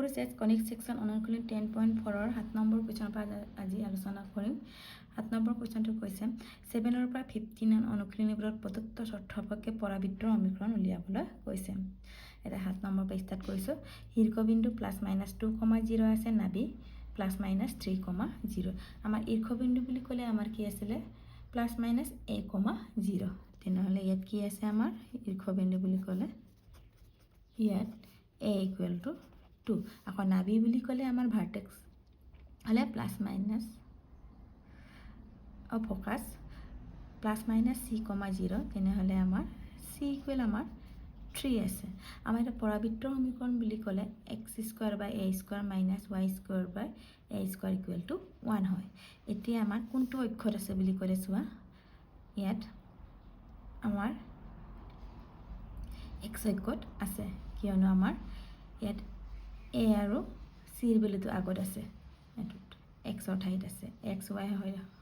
সৰু চেচ কনিক সেকশন অনুশীলনী 10.4 7 নম্বৰ কুৱেশ্যনৰ পৰা আজি আলোচনা কৰিম 7 নম্বৰ কুৱেশ্যনটো কৈছে 7 ৰ পৰা 15 অনুশীলনীবোৰত প্ৰদত্ত শৰ্ত সাপেক্ষে পৰাবৃত্তৰ সমীকৰণ উলিয়াবলৈ কৈছে এটা 7 নম্বৰ পৰা ষ্টাৰ্ট কৰিছো শীৰ্ষবিন্দু +-2,0 আছে নাবি +-3,0 আমাৰ শীৰ্ষবিন্দু বুলি ক'লে আমাৰ কি আছিল +-a,0 তেনেহলে ইয়াত কি আছে আমাৰ শীৰ্ষবিন্দু বুলি ক'লে ইয়াত a = 2 আকৌ নাবি বুলি ক'লে আমাৰ ভাৰ্টেক্স হলে +- ফোকাস +-c,0 তেনেহলে আমাৰ c = আমাৰ 3 আছে আমাৰ এটা পৰাবৃত্তৰ সমীকৰণ বুলি ক'লে x² / a² - y² / a² = 1 হয় এতিয়া আমাৰ কোনটো অক্ষত আছে বুলি ক'লে চোৱা ইয়াত আমাৰ x অক্ষত আছে কিয়নো আমাৰ ইয়াত a আৰু c ৰ ভ্যালুটো আগত আছে এটোত x ৰ ঠাইত আছে x y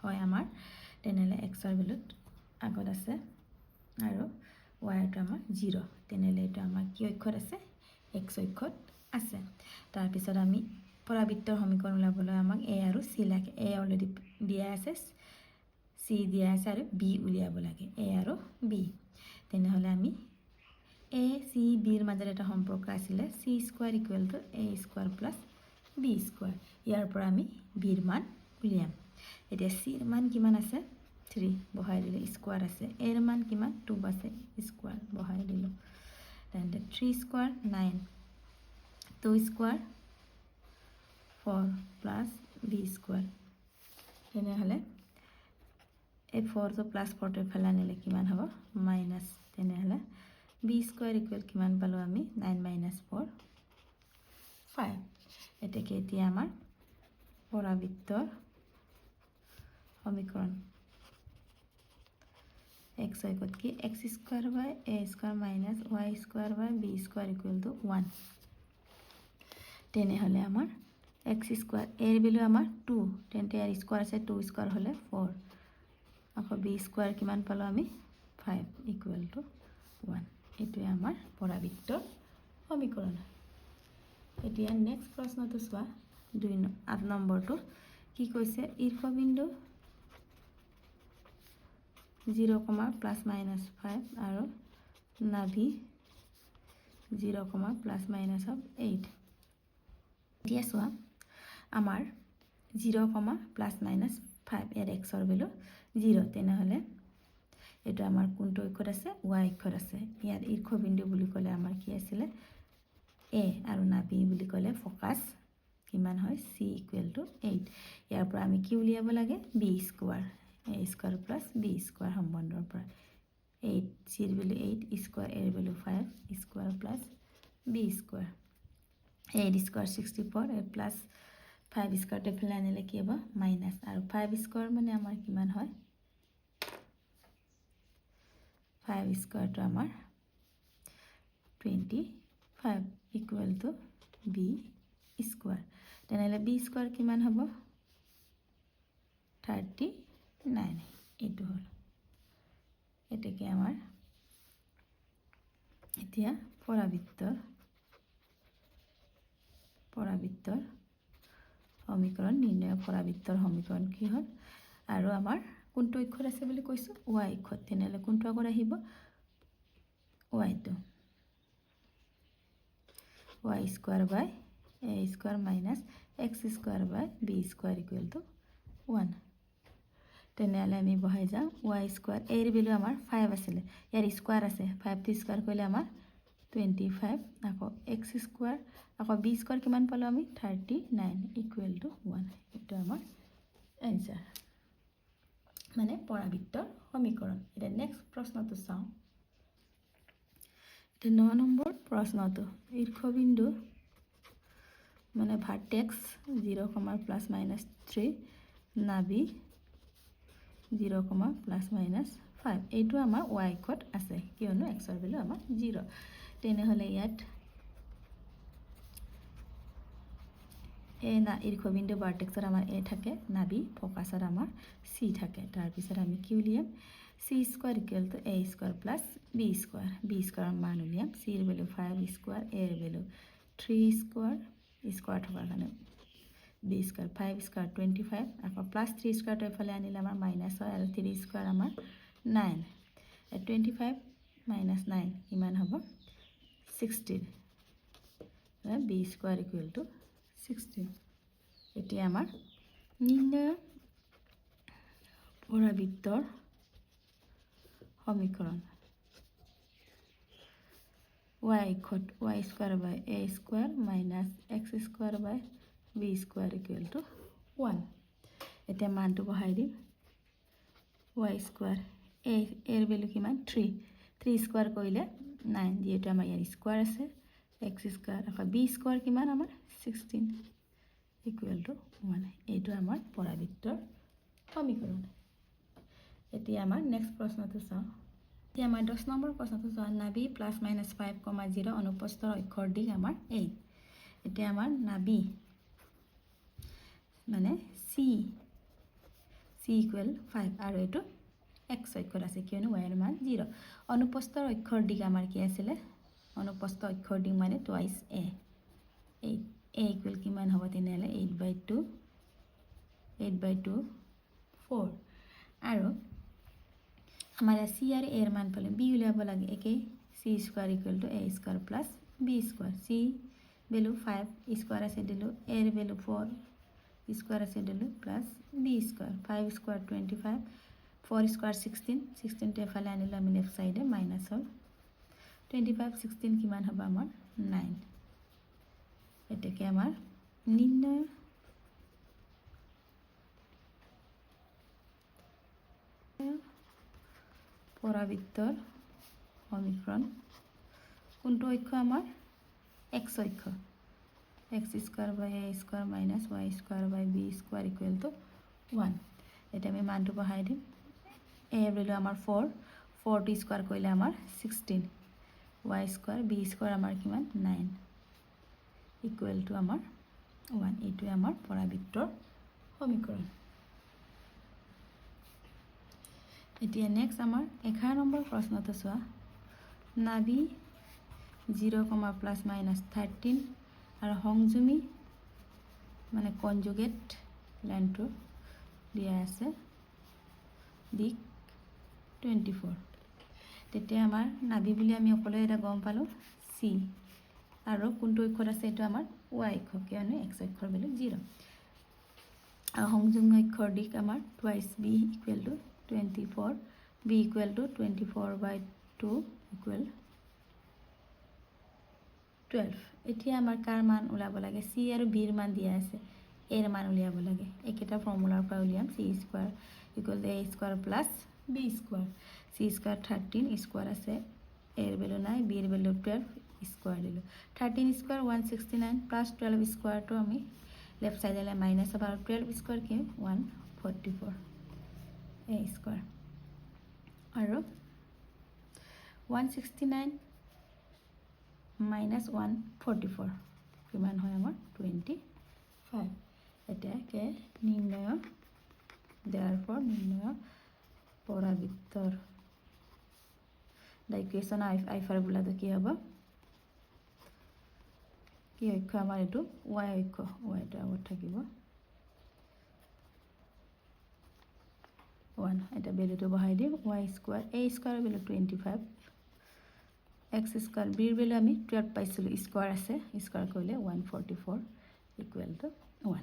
হয় আমাৰ তেনেহলে x ৰ ভ্যালুত আগত আছে আৰু y টো আমাৰ 0 তেনেহলে এটা আমাৰ কি অক্ষত আছে x অক্ষত আছে তাৰ পিছত আমি পৰাবৃত্তৰ সমীকৰণ উলাবলৈ আমাক a আৰু c লাগে a অলৰেডি দিয়া আছে c দিয়া আছে আৰু b উলিয়াব লাগে a আৰু b তেনেহলে আমি a c b ৰ মাজত এটা সম্পৰ্ক আছিল c² = a² + b² ইয়াৰ পৰা আমি b ৰ মান উলিয়াম এতিয়া c ৰ মান কিমান আছে 3 বহাই দিলে স্কয়াৰ আছে a ৰ মান কিমান 2 আছে স্কয়াৰ বহাই দিলো তেন্তে 3² 9 2² 4 + b² তেনেহলে এই 4 টো +4 টো ফেলা নিলে কিমান হ'ব মাইনাস তেনেহলে b² = কিমান পালো আমি 9 - 4 5 এটাকে এতিয়া আমাৰ পৰাবৃত্তৰ সমীকৰণ x অক্ষত কি x² / a² - y² / b² = 1 তেনেহলে আমাৰ x² a ৰ ভ্যালু আমাৰ 2 তেন্তে ইয়াৰ স্কয়াৰ আছে 2² হলে 4 আকৌ b² কিমান পালো আমি 5 = 1 এটোৱে আমাৰ পৰাবৃত্তৰ সমীকৰণ এতিয়া নেক্সট প্ৰশ্নটো চোৱা 8 নম্বৰটো কি কৈছে শীৰ্ষবিন্দু 0, +-5 আৰু নাভি 0, +-8 এতিয়া চোৱা আমাৰ 0, +-5 ইয়াত x ৰ ভ্যালু 0 তেনেহলে এটা আমাৰ কোনটো অক্ষত আছে y অক্ষত আছে ইয়াত শীৰ্ষবিন্দু বুলি ক'লে আমাৰ কি আছিল a আৰু নাভি বুলি ক'লে ফোকাস কিমান হয় c = 8 ইয়াৰ পৰা আমি কি উলিয়াব লাগে b² a² + b² সম্বন্ধৰ পৰা 8 c ৰ ভ্যালু 8 স্কয়াৰ a ৰ value 5 square + b² 8² 64 plus 5 square টেফিল আনিলে কি হ'ব মাইনাস আৰু 5 স্কয়াৰ মানে আমাৰ কিমান হয় 5 স্কয়াৰ টো আমাৰ 25 = b স্কয়াৰ তেনেহলে b স্কয়াৰ কিমান হ'ব 39 এটো হল এটাকে আমাৰ এতিয়া পৰাবৃত্তৰ সমীকৰণ নিৰ্ণয় পৰাবৃত্তৰ সমীকৰণ কি হ'ল আৰু আমাৰ কোনটো অক্ষৰ আছে বুলি কৈছো y অক্ষৰ তেনেহলে কোনটো আগত আহিব y টো y² / a² - x² / b² = 1 তেনেহলে আমি বহাই যাও y² a ৰ ভ্যালু আমাৰ 5 আছিল ইয়াৰ স্কয়াৰ আছে 5 টো স্কয়াৰ কৰিলে আমাৰ 25 আকৌ x² আকৌ b² কিমান পালো আমি 39 = 1 এটো আমাৰ आंसर মানে পৰাবৃত্তৰ সমীকৰণ এটা নেক্সট প্ৰশ্নটো চাও এটা 9 নম্বৰ প্ৰশ্নটো শীৰ্ষবিন্দু মানে ভাৰ্টেক্স 0, +-3 নাভি 0, +-5 এইটো আমাৰ y অক্ষত আছে কিয়নো x ৰ ভ্যালু আমাৰ 0 তেনেহলে ইয়াত না শীৰ্ষবিন্দু ভাৰ্টেক্সৰ আমাৰ a থাকে নাভি ফোকাসৰ আমাৰ c থাকে তাৰ পিছত আমি কি উলিয়াম c² = a² + b² ৰ মান উলিয়াম c ৰ ভ্যালু 5 স্কয়াৰ a ৰ ভ্যালু 3 স্কয়াৰ স্কোৱাৰ থকাৰ কাৰণে বি স্কোৱাৰ 5 স্কোৱাৰ 25 আকৌ প্লাছ 3 স্কোৱাৰটো এইফালে আনিলে আমাৰ মাইনাছ হয় আৰু 3 স্কোৱাৰ আমাৰ 9 25 মাইনাছ 9 কিমান হ'ব 16 বি স্কোৱাৰ ইকুৱেল টু 16 এতিয়া আমাৰ নিৰ্ণয় পৰাবৃত্তৰ সমীকৰণ y square by a square minus x square by b square equal to 1 এতিয়া মানটো বহাই দিম y স্কোৱাৰ এৰ ভেলু কিমান 3 স্কোৱাৰ কৰিলে 9 যিহেতু আমাৰ ইয়াৰ স্কোৱাৰ আছে x স্কোৱাৰ আকৌ b স্কোৱাৰ কিমান আমাৰ 16 ইকুৱেল টু 1 এইটো আমাৰ পৰাবৃত্তৰ সমীকৰণ এতিয়া আমাৰ নেক্সট প্ৰশ্নটো চাওঁ এতিয়া আমাৰ 10 নম্বৰ প্ৰশ্নটো চাওঁ নাবি প্লাছ মাইনাছ 5,0 অনুপ্ৰস্থৰ অক্ষৰ দিশ আমাৰ 8 এতিয়া আমাৰ নাবি মানে চি ইকুৱেল 5 আৰু এইটো x অক্ষৰ আছে কিয়নো y ৰ মান 0 অনুপ্ৰস্থৰ অক্ষৰ দিশ আমাৰ কি আছিলে অনুপ্ৰস্থ অক্ষৰ দিশ মানে টুৱাইছ a ইকুৱেল কিমান হ'ব তেনেহ'লে 8/2 4 আৰু আমাৰ চি আৰু এৰ মান পালে বি উলিয়াব লাগে একে C square equal to A square plus B square C value 5 square আছে দিলোঁ এৰ ভেলু 4 স্কোৱাৰ আছে দিলোঁ plus B square 5 square 25 4 square 16টো এফালে আনিলোঁ আমি লেফ্ট চাইডে মাইনাছ হ'ল 25 16 কিমান হ'ব আমাৰ 9 এতেকে আমাৰ নিৰ্ণয় পৰাবৃত্তৰ সমীকৰণ কোনটো অক্ষ আমাৰ x অক্ষ x square by a square minus y square by b square equal to 1 এতিয়া আমি মানটো বহাই দিম a ভেলু আমাৰ 4টো স্কোৱাৰ কৰিলে আমাৰ 16 y স্কোৱাৰ b স্কোৱাৰ আমাৰ কিমান 9 ইকুৱেল টু আমাৰ 1 এইটোৱে আমাৰ পৰাবৃত্তৰ সমীকৰণ এতিয়া নেক্সট আমাৰ 11 নম্বৰ প্ৰশ্নটো চোৱা নাবি 0, প্লাছ মাইনাছ 13 আৰু সংযুমী মানে কনজুগেট লাইনটো দিয়া আছে দিক 24 তেতিয়া আমাৰ নাবি বুলি আমি অকলে এটা গম পালোঁ চি আৰু কোনটো অক্ষৰ আছে এইটো আমাৰ y অক্ষ কিয়নো x অক্ষৰ ভেলু 0 আৰু সংযুমী অক্ষৰ দিশ আমাৰ twice b equal to 24 b equal to 24/2 equal 12 এতিয়া আমাৰ কাৰ মান ওলাব লাগে চি আৰু বিৰ মান দিয়া আছে এৰ মান উলিয়াব লাগে একেটা ফৰ্মুলাৰ পৰা উলিয়াম C square equal to A square plus B square C square 13 square আছে এৰ ভেলু নাই বিৰ ভেলু 12 স্কোৱাৰ দিলোঁ 13 স্কোৱাৰ 169 প্লাছ 12 স্কোৱাৰটো আমি লেফ্ট চাইডলৈ মাইনাছ হ'ব আৰু 12 স্কোৱাৰ কি 144 a স্কোৱাৰ আৰু 169 মাইনাছ 144 কিমান হয় আমাৰ 25 এতিয়াকে নিৰ্ণয় পৰাবৃত্তৰ দ্য ইকুৱেশ্যন আই ফৰ্মুলাটো কি হ'ব কি অক্ষ আমাৰ এইটো y অক্ষ yটো আগত থাকিব 1 এটা ভেলুটো বহাই দিম y square a square value 25 x square বিৰ ভেলু আমি 12 পাইছিলোঁ স্কোৱাৰ আছে স্কোৱাৰ কৰিলে 144 ইকুৱেল টু 1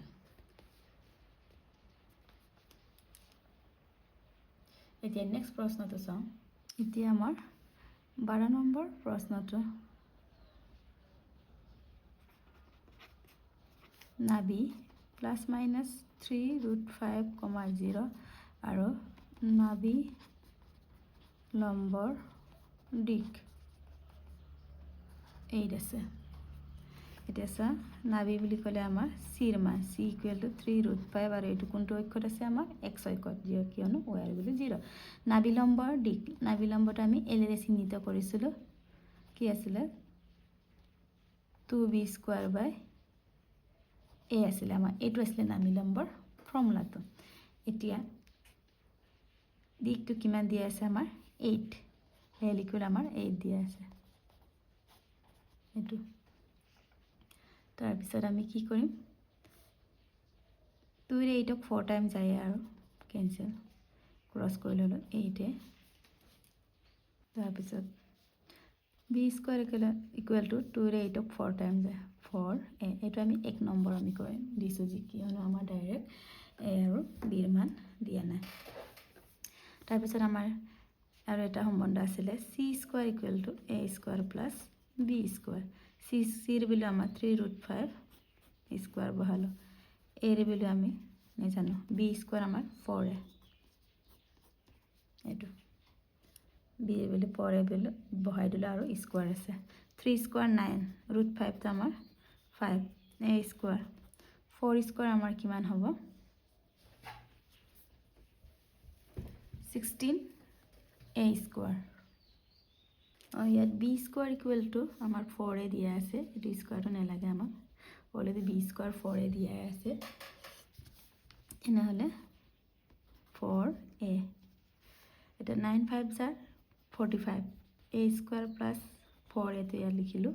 এতিয়া নেক্সট প্ৰশ্নটো চাওঁ এতিয়া আমাৰ 12 নম্বৰ প্ৰশ্নটো নাবি প্লাছ মাইনাছ 3√5,0 আৰু নাবি লম্বৰ দিশ 8 আছে এতিয়া চা নাবি বুলি ক'লে আমাৰ চিৰ মান চি ইকুৱেল টু 3√5 আৰু এইটো কোনটো অক্ষত আছে আমাৰ x অক্ষত কিয়নো y ৰ ভেলু 0 নাবি লম্বৰ দিশ নাবি লম্বটো আমি এলেৰে চিহ্নিত কৰিছিলোঁ কি আছিলে 2b স্কোৱাৰ বাই a আছিলে আমাৰ এইটো আছিলে নাবি লম্বৰ ফৰ্মুলাটো এতিয়া দিকটো কিমান দিয়া আছে আমাৰ 8 এল ইকুৱেল আমাৰ 8 দিয়া আছে এইটো তাৰপিছত আমি কি কৰিম 2 ৰে 8ক 4 টাইম যায় আৰু কেনসেল ক্ৰস কৰি ললো 8 তাৰপিছত b স্কয়াৰ ইকুয়াল টু 2 ৰে 8ক 4 টাইম যায় 4 এইটো আমি 1 নম্বৰ আমি কৰিম দিছো যি কিয়নো আমাৰ ডাইৰেক্ট a আৰু b ৰ মান দিয়া নাই তাৰপিছত আমাৰ আৰু এটা সম্বন্ধ আছিল c square equal to a square plus b square c ৰ ভ্যালু আমাৰ 3√5 স্কয়াৰ বহালো a ৰ ভ্যালু আমি নেজানো b স্কয়াৰ আমাৰ 4 এটো b ৰ ভ্যালু 4 ভ্যালু বহাই দিলো আৰু স্কয়াৰ আছে 3 স্কয়াৰ 9 √5 তো আমাৰ 5 a স্কয়াৰ 4 স্কয়াৰ আমাৰ কিমান হ'ব 16 a স্কয়াৰ ইয়াত b স্কয়াৰ ইকুয়াল টু আমাৰ 4 এ দিয়া আছে এটো স্কয়ারটো নালাগে আমাক অলরেডি b স্কয়ার 4 এ দিয়া আছে এনে হলে 4a এটা 9 5 jar 45 a স্কয়ার প্লাস 4 এটো ইয়াত লিখিলো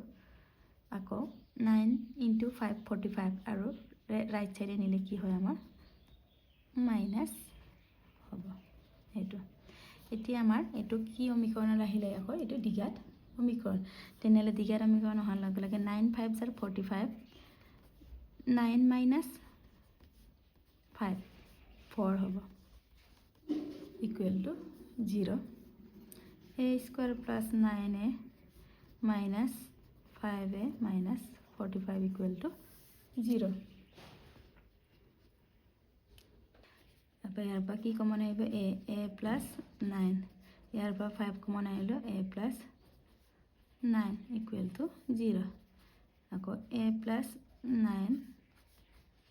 আকৌ 9 into 5 45 আৰু ৰাইট সাইডে নিলে কি হয় আমাৰ মাইনাস হ'ব এটো এতিয়া আমাৰ এটো কি সমীকৰণ আহিলে আকৌ এটো দ্বিঘাত সমীকৰণ তেনেলে দ্বিঘাত সমীকৰণ হোৱাৰ লগে লগে 9 5 jar 45 9 minus 5 4 হ'ব equal to 0 a square plus 9a minus 5a minus 45 equal to 0 अब यार पर की कॉमन है a plus 9 यार पर 5 कॉमन है a plus 9 equal to 0 আকৌ a plus 9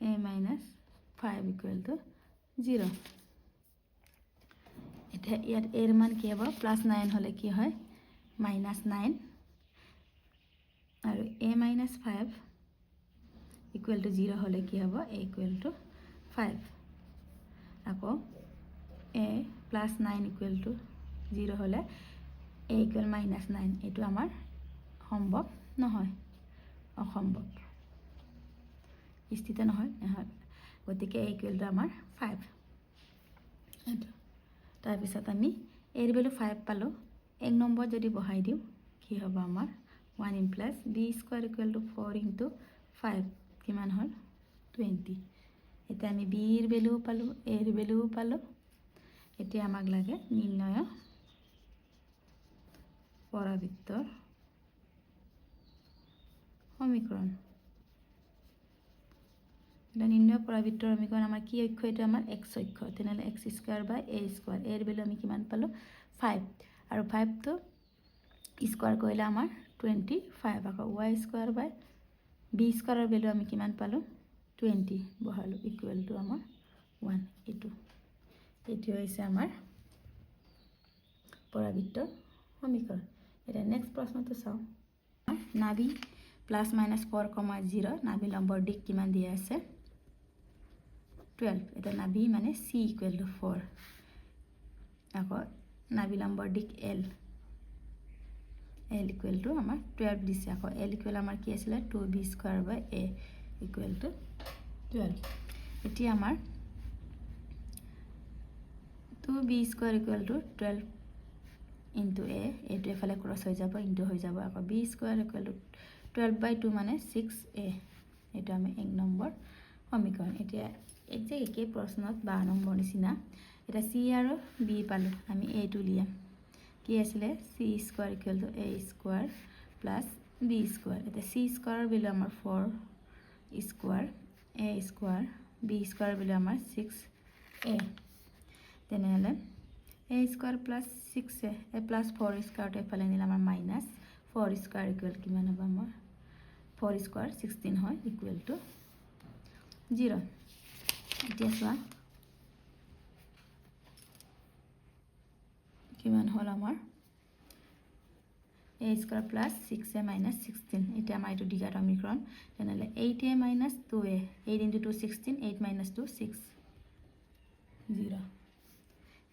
a minus 5 equal to 0 এটা ইয়াত এর মান কি হবে প্লাস 9 হলে কি হয় minus 9 are a minus 5 equal to 0 হলে কি হবে a equal to 5 আকৌ a plus 9 equal to 0 হলে a equal minus 9 এটো আমাৰ সম্ভৱ নহয় অসম্ভৱ স্থিত নহয় গতিকে a equal to আমাৰ 5 এটো তাৰপিছত আমি এৰ ভ্যালু 5 পালো 1 নম্বৰ যদি বহাই দিও কি হ'ব আমাৰ 1 in plus b square equal to 4 into 5 কিমান হল 20 এটা আমি b এর ভ্যালু পালো a এর ভ্যালু পালো এটা আমাক লাগে নির্ণয় পরাবৃত্তর সমীকরণ এটা নির্ণয় পরাবৃত্তর সমীকরণ আমার কি অক্ষ এটা আমার x অক্ষ তেনালে x square by a square এর ভ্যালু আমি কিমান পালো 5 আর 5 তো স্কয়ার কইলে আমার 25 আকৌ y square by b স্কয়ারের value আমি কিমান পালো 20 বহালো ইকুয়াল টু আমার 1 এটি হইছে আমার পরাবৃত্তর সমীকরণ এটা নেক্সট প্রশ্নটো চাও নাভি প্লাস মাইনাস 4,0 নাভি লম্বৰ দিক কিমান দিয়া আছে 12 এটা নাভি মানে c ইকুয়াল টু 4 আকৌ নাভি লম্বৰ দিক l ইকুয়াল টু আমাৰ 12 দিছে আকৌ l ইকুয়াল আমাৰ কি আছিল 2b square by a equal to 12 এটি আমাৰ 2b square equal to 12 into a এটো এফালে ক্রস হৈ যাব ইনটু হৈ যাব আকৌ b square equal to 12 by 2 মানে 6a এটা আমি 1 নম্বৰ সমীকৰণ এতিয়া একজে একে প্ৰশ্নত 12 নম্বৰ নিচিনা এটা c আৰু b পালো আমি a টো লিয়াম কি আছিল c square equal two a square plus b square এটা c স্কয়ার ভ্যালু আমাৰ 4 square a square b square value আমাৰ 6a তেনেহলে a square plus 6a a plus 4 square এফালে নিলে আমাৰ মাইনাস 4 স্কয়াৰ ইকুয়াল কিমান হ'ব আমাৰ 4 স্কয়াৰ 16 হয় ইকুয়াল টু 0 এতিয়া চোৱা কিমান হল আমাৰ a square plus 6a minus 16 এটা আমাৰ এটো দ্বিঘাত সমীকৰণ তেনেহলে 8a minus 2a 8 into 2 16 8 minus 2 6 0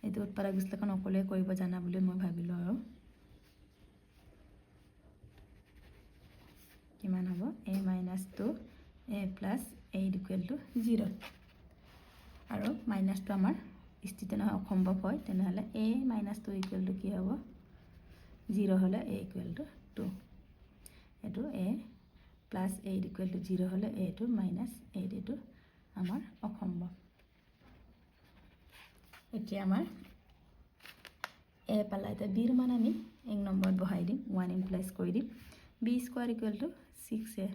এটো উৎপাদক বিশ্লেষণ অকলে কৰিব জানা বুলি মই ভাবিলো আৰু কিমান হ'ব a minus 2 a plus 8 equal to 0 আৰু মাইনাছটো আমাৰ স্থিতি নহয় অসম্ভৱ হয় তেনেহ'লে a minus 2 equal to কি হ'ব 0 হ'লে a equal to 2 এটো a plus 8 equal to 0 হ'লে a to minus 8 এটো আমাৰ অসম্ভৱ এতিয়া আমাৰ a পালা এটা b ৰ মান আমি 1 নম্বৰত বহাই দিম 1 ইমপ্লাইজ কৰি দিম b square equal to 6a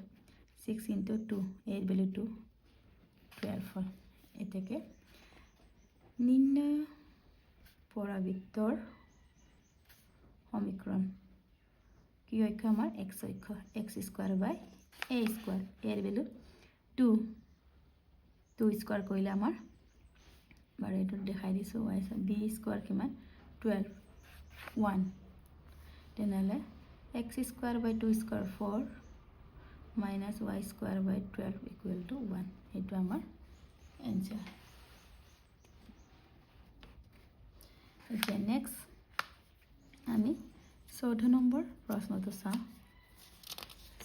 6 into 2 a value 2 12 হয় এটাকে নিম্ন পৰাবৃত্তৰ সমীকৰণ কি অক্ষ আমাৰ x অক্ষ x square by a square এৰ ভ্যালু 2 2 স্কয়াৰ কইলে আমাৰ বাৰ এটো দেখাই দিছো y b স্কয়ার কিমান 12 1 তেনেহলে x square by 2 square 4 minus y square by 12 equal to 1 এটো আমাৰ answer okay next আমি 14 নম্বৰ প্ৰশ্নটো চাওঁ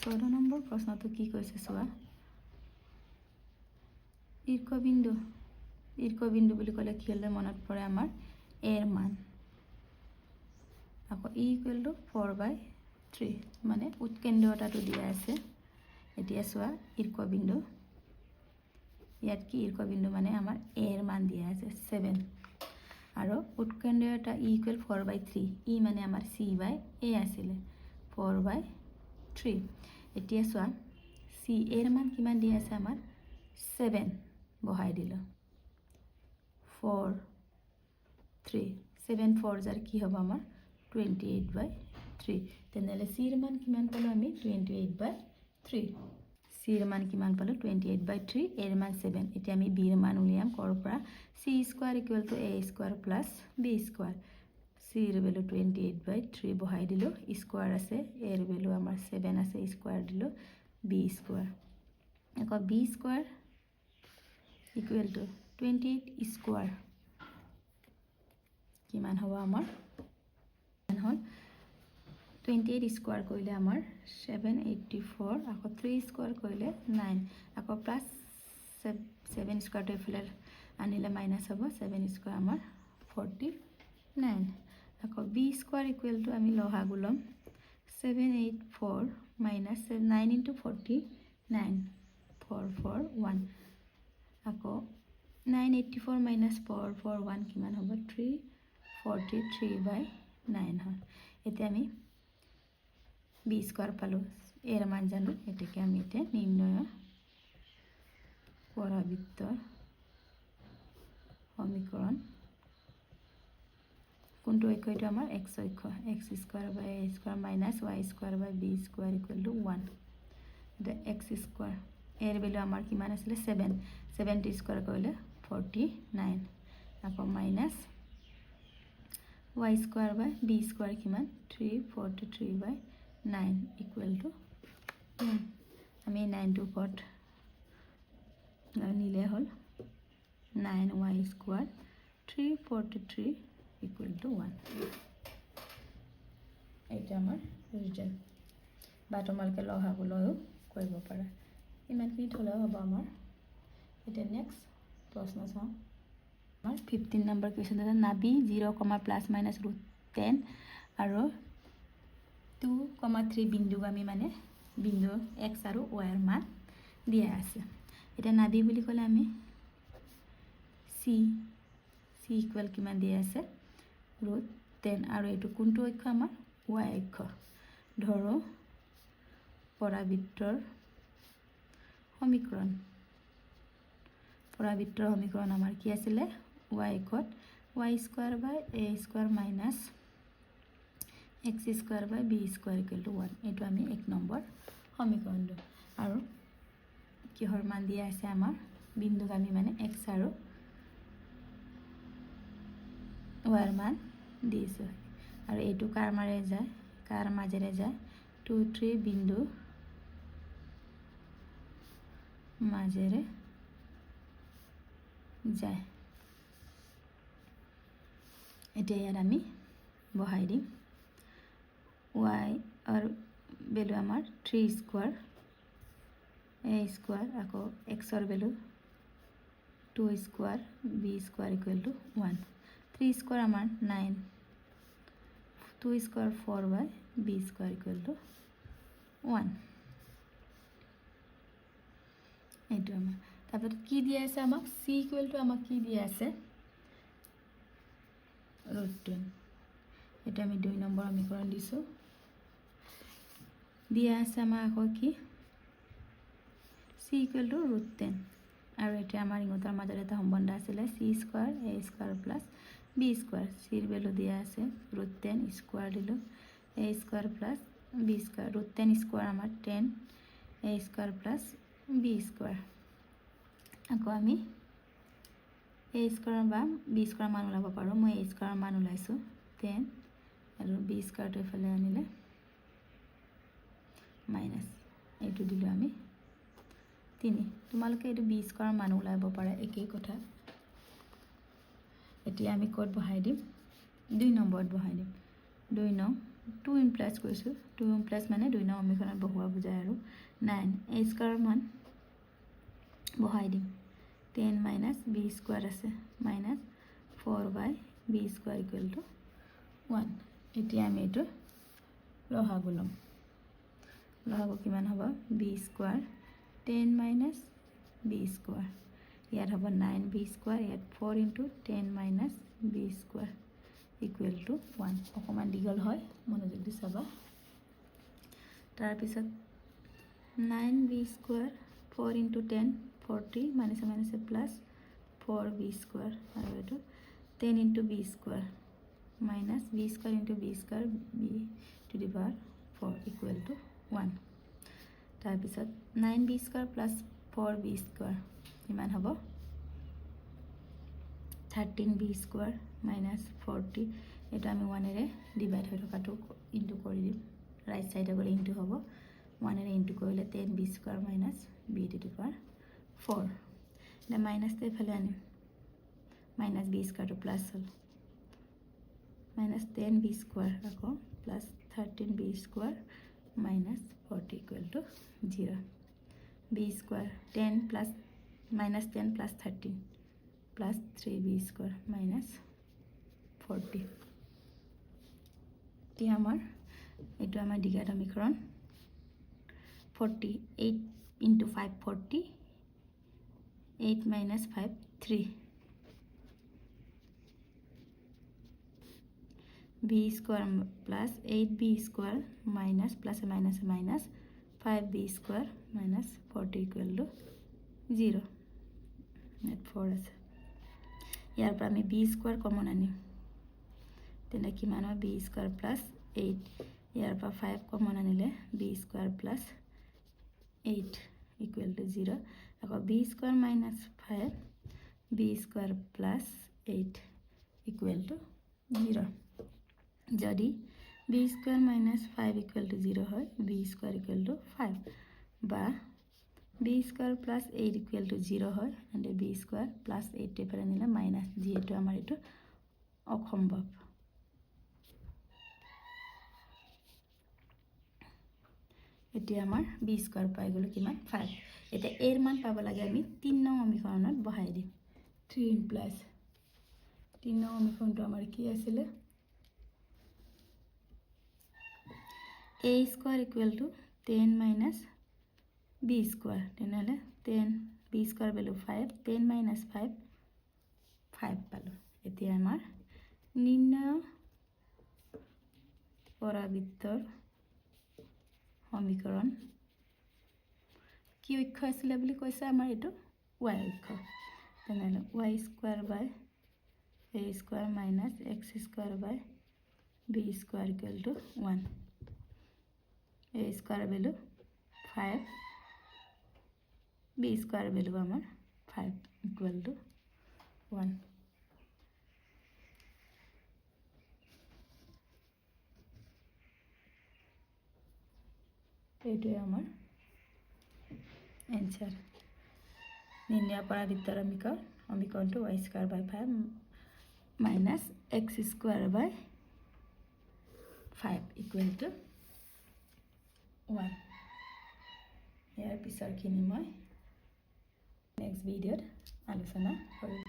14 নম্বৰ প্ৰশ্নটো কি কৈছে চোৱা ঈৰ্কবিন্দু বুলি ক'লে কি হ'লে মনত পৰে আমাৰ a ৰ মান আকৌ e equal to 4/3 মানে উৎকেন্দ্ৰতাটো দিয়া আছে এতিয়া চোৱা ঈৰ্কবিন্দু ইয়াত কি ঈৰ্কবিন্দু মানে আমাৰ a ৰ মান দিয়া আছে 7 আৰু উৎকেন্দ্ৰতা e equal 4/3 e মানে আমাৰ c by a আছিলে 4/3 এতিয়া চোৱা c a ৰ মান কিমান দিয়া আছে আমাৰ 7 বহাই দিলো 4 3 7 4 জাৰ কি হ'ব আমাৰ 28/3 তেনেহলে c ৰ মান কিমান পালো আমি 28/3 c ৰ মান কিমান পালো 28/3 a ৰ মান 7 এতিয়া আমি b ৰ মান উলিয়াম কৰ পৰা c square equal to a square plus b square c ৰ ভ্যালু 28/3 বহাই দিলো স্কয়াৰ আছে a ৰ ভ্যালু আমাৰ 7 আছে স্কয়াৰ দিলো b স্কয়াৰ আকৌ b square equal to 28 square কিমান হ'ব আমাৰ হল 28 স্কয়াৰ কইলে আমাৰ 784 আকৌ 3 স্কয়াৰ কইলে 9 আকৌ প্লাস 7 স্কয়াৰ টো এফালে আনিলে মাইনাস হ'ব 7 স্কয়াৰ আমাৰ 49 আকৌ b স্কয়ার ইকুয়াল টু আমি লহাগু লম 784 minus 9 into 49 441 আকৌ 984 minus 441 কিমান হ'ব 343/9 হয় এতিয়া আমি b স্কয়ার পালো এর মান জানো এটাকে আমি এটা নির্ণয় পৰাবৃত্তৰ সমীকৰণ কোনটো অক্ষ এটা আমাৰ x অক্ষ x square by a square minus y square by b square equal to 1 এটা x স্কয়ার এর ভ্যালু আমাৰ কিমান আছিল 7 70 স্কয়াৰ কৰিলে 49 আকৌ minus y square by b square কিমান 343/9 equal to 1 আমি 9 to pot নিলে হল 9y square 343 equal to 1 এটা আমাৰ ৰিজাল্ট বা তোমালকে লহাবলৈও কৰিব পাৰা ইমানখিনি থলে হ'ব আমাৰ এটা নেক্সট প্ৰশ্ন চাওঁ আমাৰ 15 নম্বৰ কোৱেশ্চন এটা নাবি 0, প্লাস মাইনাস √10 আৰু 2,3 বিন্দু আমি মানে বিন্দু x আৰু y ৰ মান দিয়া আছে এটা নাবি বুলি ক'লে আমি c ইকুয়াল কিমান দিয়া আছে √10 আৰু এটো কোনটো অক্ষ আমাৰ y অক্ষ ধৰো পৰাবৃত্তৰ সমীকৰণ আমাৰ কি আছিল y অক্ষত y square by a square minus x square by b square equal to 1 এটো আমি 1 নম্বৰ সমীকৰণটো আৰু কিহৰ মান দিয়া আছে আমাৰ বিন্দু আমি মানে x আৰু y ৰ মান দিছো আৰু এটো কাৰ মাজেৰে যায় 2 3 বিন্দু মাজেৰে যায় এটা ইয়াত আমি বহাই দিম y আৰ ভ্যালু আমাৰ 3 স্কয়াৰ a square আকৌ xৰ value 2 square b square equal to 1 3 square আমাৰ 9 2 square 4 by b square equal to 1 এইটো আমাৰ তারপর কি দিয়া আছে আমাক c equal to আমাক কি দিয়া আছে √10 এটা আমি 2 নম্বৰ সমীকৰণ দিছো দিয়া আছে আমাক আকৌ কি c equal to √10 আৰু এটা আমাৰ ইংতৰ মাজত এটা সম্বন্ধ আছিল c square a square plus b square c এৰ ভ্যালু দিয়া আছে √10 স্কয়াৰ দিলো a square plus b square √10 square আমাৰ 10 a square plus b square আকৌ আমি a স্কয়াৰ বা b স্কয়াৰ মান ওলাব পাৰো মই a স্কয়াৰ মান ওলাইছো 10 আৰু b স্কয়াৰটো এফালে আনিলে মাইনাস এইটো দিলো আমি 3 তোমালোকে এইটো b স্কয়াৰ মান ওলাব পাৰা একেই কথা এতিয়া আমি কোড বহাই দিম 2 নম্বৰত বহাই দিম 2 নং 2 ইমপ্লাস কৰিছো 2 ইমপ্লাস মানে 2 নং সমীকৰণত বহুৱা বুজায় আৰু 9 a স্কয়াৰ মান বহাই দিম 10 minus b square আছে minus 4 by b square equal to 1 এতিয়া আমি এটো লহাগু লম লহাগু কিমান হ'ব b square 10 minus b square ইয়াত হ'ব 9b square ইয়াত 4 into 10 minus b square equal to 1 অকমান দীঘল হয় মনোযোগ দি চাবা তাৰ পিছত 9b square 4 into 10 40 minus minus plus 4b square আৰু এটো 10 into b square minus b square into b square b to the power 4 equal to 1 তাৰ পিছত 9b square plus 4b square কিমান হ'ব 13b square minus 40 এটা আমি 1 এৰে divide হৈ থকাটো ইনটু কৰি দিম ৰাইট সাইডে গলে ইনটু হ'ব 1 এৰে ইনটু কৰিলে 10b square minus b to the power 4 না মাইনাস তে ফেলে আনি minus b square to plus হল মাইনাস 10b স্কয়ার রাখো plus 13b square minus 40 equal to 0 b square 10 plus minus 10 plus 13 plus 3b square minus 40 টি আমার এটো আমার দ্বিঘাত সমীকরণ 48 into 540 8 minus 5 3 b square plus 8b square minus plus minus minus 5b square minus 40 equal to 0 net 4 আছে ইয়াৰ পৰা আমি b square common আনিম তেনে কিমান হ'ব b square plus 8 ইয়াৰ পৰা 5 কমন আনিলে b square plus 8 equal to 0 আকৌ b square minus 5 b square plus 8 equal to 0 যদি b square minus 5 equal to 0 হয় b square equal to 5 বা b square plus 8 equal to 0 হয় and b square plus 8 তে পৰে নিলে minus যেটো আমাৰ এটো অসম্ভৱ এতিয়া আমাৰ b স্কয়াৰ পাই গলো কিমান 5 এটা এৰ মান পাব লাগে আমি 3 নং সমীকৰণত বহাই দিম 3 প্লাস 3 নং সমীকৰণটো আমাৰ কি আছিল a square equal to 10 minus b square তেনেহলে 10 b square value 5 10 minus 5 5 পালো এতিয়া আমাৰ নিৰ্ণয় পৰাবৃত্তৰ সমীকৰণ কি অক্ষ আছিল বুলি কৈছে আমাৰ এটো y অক্ষ তেনেহলে y square by a square minus x square by b square equal to 1 a square value 5 b square value আমাৰ 5 equal to 1 এইটোৱে আমাৰ এনসাৰ নিৰ্ণয় পৰাবৃত্তৰ সমীকৰণটো y square by 5 minus x square by 5 equal to 1 ইয়াৰ পিছৰখিনি মই next ভিডিঅ'ত আলোচনা কৰিম।